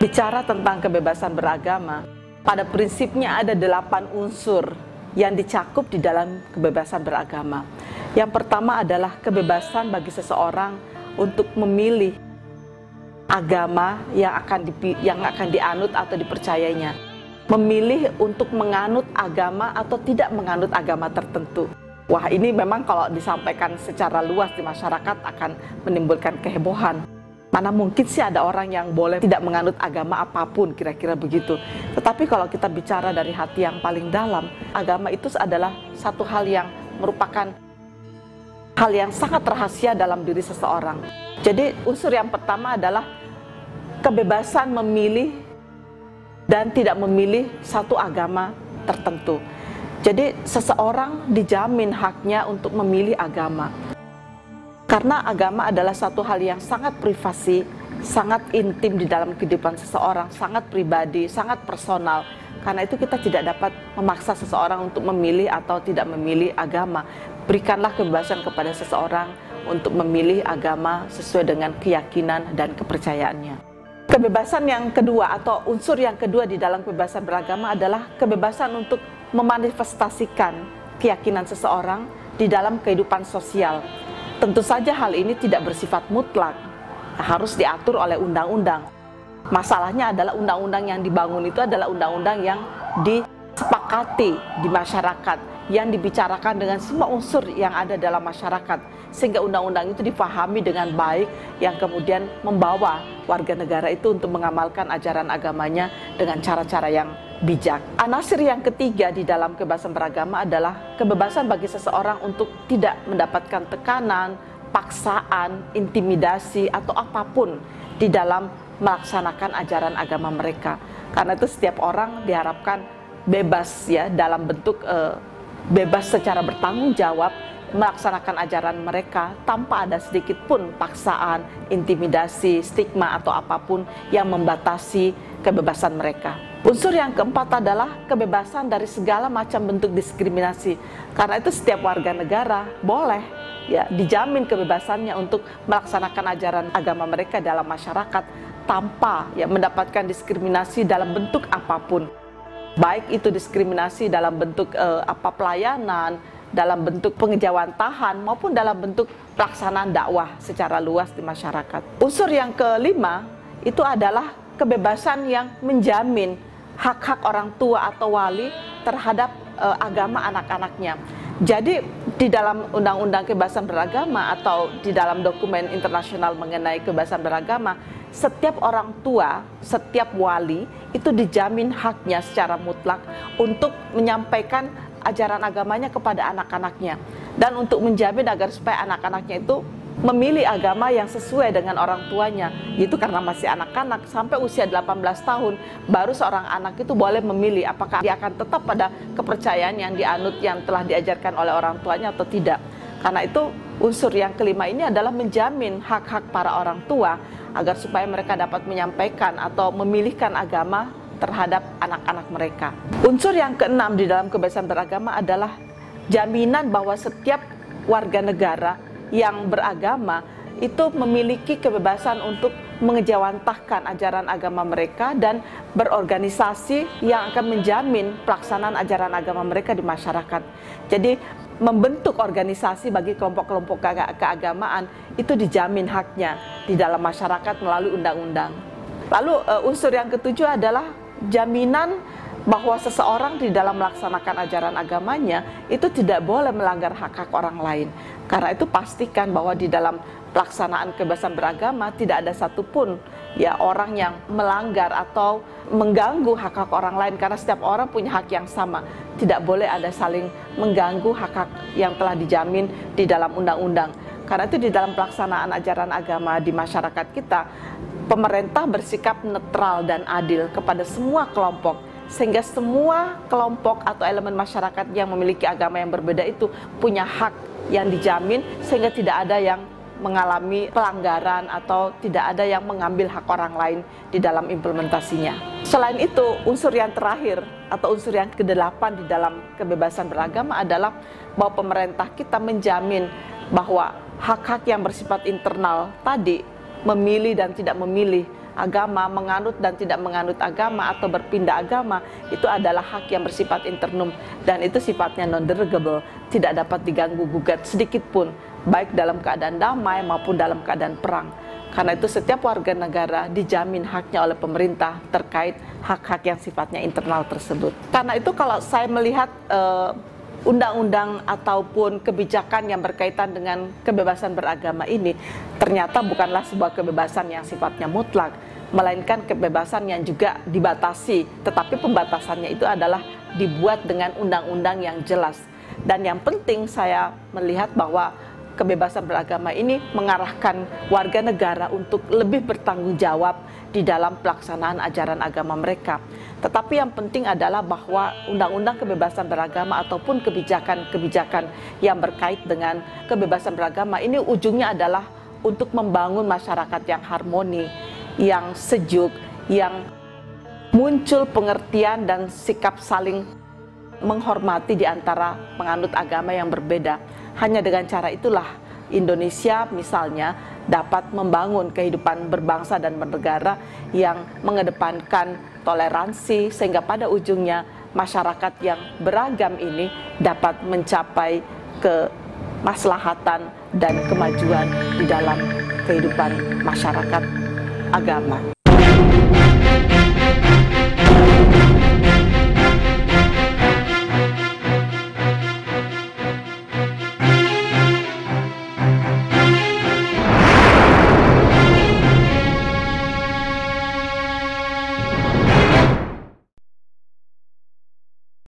Bicara tentang kebebasan beragama, pada prinsipnya ada 8 unsur yang dicakup di dalam kebebasan beragama. Yang pertama adalah kebebasan bagi seseorang untuk memilih agama yang akan dianut atau dipercayainya. Memilih untuk menganut agama atau tidak menganut agama tertentu. Wah, ini memang kalau disampaikan secara luas di masyarakat akan menimbulkan kehebohan. Mana mungkin sih ada orang yang boleh tidak menganut agama apapun, kira-kira begitu. Tetapi kalau kita bicara dari hati yang paling dalam, agama itu adalah satu hal yang merupakan hal yang sangat rahasia dalam diri seseorang. Jadi unsur yang pertama adalah kebebasan memilih dan tidak memilih satu agama tertentu. Jadi seseorang dijamin haknya untuk memilih agama. Karena agama adalah satu hal yang sangat privasi, sangat intim di dalam kehidupan seseorang, sangat pribadi, sangat personal. Karena itu kita tidak dapat memaksa seseorang untuk memilih atau tidak memilih agama. Berikanlah kebebasan kepada seseorang untuk memilih agama sesuai dengan keyakinan dan kepercayaannya. Kebebasan yang kedua atau unsur yang kedua di dalam kebebasan beragama adalah kebebasan untuk memanifestasikan keyakinan seseorang di dalam kehidupan sosial. Tentu saja hal ini tidak bersifat mutlak, harus diatur oleh undang-undang. Masalahnya adalah undang-undang yang dibangun itu adalah undang-undang yang disepakati di masyarakat, yang dibicarakan dengan semua unsur yang ada dalam masyarakat, sehingga undang-undang itu dipahami dengan baik, yang kemudian membawa warga negara itu untuk mengamalkan ajaran agamanya dengan cara-cara yang bijak. Anasir yang ketiga di dalam kebebasan beragama adalah kebebasan bagi seseorang untuk tidak mendapatkan tekanan, paksaan, intimidasi, atau apapun di dalam melaksanakan ajaran agama mereka. Karena itu setiap orang diharapkan bebas ya, dalam bentuk bebas secara bertanggung jawab melaksanakan ajaran mereka tanpa ada sedikit pun paksaan, intimidasi, stigma atau apapun yang membatasi kebebasan mereka. Unsur yang keempat adalah kebebasan dari segala macam bentuk diskriminasi. Karena itu setiap warga negara boleh ya dijamin kebebasannya untuk melaksanakan ajaran agama mereka dalam masyarakat tanpa ya mendapatkan diskriminasi dalam bentuk apapun. Baik itu diskriminasi dalam bentuk pelayanan, dalam bentuk pengejawantahan maupun dalam bentuk pelaksanaan dakwah secara luas di masyarakat. Unsur yang kelima itu adalah kebebasan yang menjamin hak-hak orang tua atau wali terhadap agama anak-anaknya. Jadi di dalam Undang-Undang Kebebasan Beragama atau di dalam dokumen internasional mengenai kebebasan beragama, setiap orang tua, setiap wali itu dijamin haknya secara mutlak untuk menyampaikan ajaran agamanya kepada anak-anaknya. Dan untuk menjamin agar supaya anak-anaknya itu memilih agama yang sesuai dengan orang tuanya. Itu karena masih anak-anak, sampai usia 18 tahun baru seorang anak itu boleh memilih apakah dia akan tetap pada kepercayaan yang dianut yang telah diajarkan oleh orang tuanya atau tidak. Karena itu unsur yang kelima ini adalah menjamin hak-hak para orang tua agar supaya mereka dapat menyampaikan atau memilihkan agama terhadap anak-anak mereka. Unsur yang keenam di dalam kebebasan beragama adalah jaminan bahwa setiap warga negara yang beragama itu memiliki kebebasan untuk mengejawantahkan ajaran agama mereka dan berorganisasi yang akan menjamin pelaksanaan ajaran agama mereka di masyarakat. Jadi membentuk organisasi bagi kelompok-kelompok keagamaan itu dijamin haknya di dalam masyarakat melalui undang-undang. Lalu unsur yang ketujuh adalah jaminan bahwa seseorang di dalam melaksanakan ajaran agamanya itu tidak boleh melanggar hak-hak orang lain. Karena itu pastikan bahwa di dalam pelaksanaan kebebasan beragama tidak ada satupun ya orang yang melanggar atau mengganggu hak-hak orang lain, karena setiap orang punya hak yang sama. Tidak boleh ada saling mengganggu hak-hak yang telah dijamin di dalam undang-undang. Karena itu di dalam pelaksanaan ajaran agama di masyarakat kita, pemerintah bersikap netral dan adil kepada semua kelompok, sehingga semua kelompok atau elemen masyarakat yang memiliki agama yang berbeda itu punya hak yang dijamin, sehingga tidak ada yang mengalami pelanggaran atau tidak ada yang mengambil hak orang lain di dalam implementasinya. Selain itu, unsur yang terakhir atau unsur yang kedelapan di dalam kebebasan beragama adalah bahwa pemerintah kita menjamin bahwa hak-hak yang bersifat internal tadi, memilih dan tidak memilih agama, menganut dan tidak menganut agama, atau berpindah agama, itu adalah hak yang bersifat internum, dan itu sifatnya non-derogable, tidak dapat diganggu-gugat sedikit pun, baik dalam keadaan damai maupun dalam keadaan perang. Karena itu setiap warga negara dijamin haknya oleh pemerintah terkait hak-hak yang sifatnya internal tersebut. Karena itu kalau saya melihat undang-undang ataupun kebijakan yang berkaitan dengan kebebasan beragama ini ternyata bukanlah sebuah kebebasan yang sifatnya mutlak, melainkan kebebasan yang juga dibatasi, tetapi pembatasannya itu adalah dibuat dengan undang-undang yang jelas. Dan yang penting saya melihat bahwa kebebasan beragama ini mengarahkan warga negara untuk lebih bertanggung jawab di dalam pelaksanaan ajaran agama mereka. Tetapi yang penting adalah bahwa undang-undang kebebasan beragama ataupun kebijakan-kebijakan yang berkait dengan kebebasan beragama ini ujungnya adalah untuk membangun masyarakat yang harmoni, yang sejuk, yang muncul pengertian dan sikap saling menghormati di antara penganut agama yang berbeda. Hanya dengan cara itulah Indonesia misalnya dapat membangun kehidupan berbangsa dan bernegara yang mengedepankan toleransi, sehingga pada ujungnya masyarakat yang beragam ini dapat mencapai kemaslahatan dan kemajuan di dalam kehidupan masyarakat agama.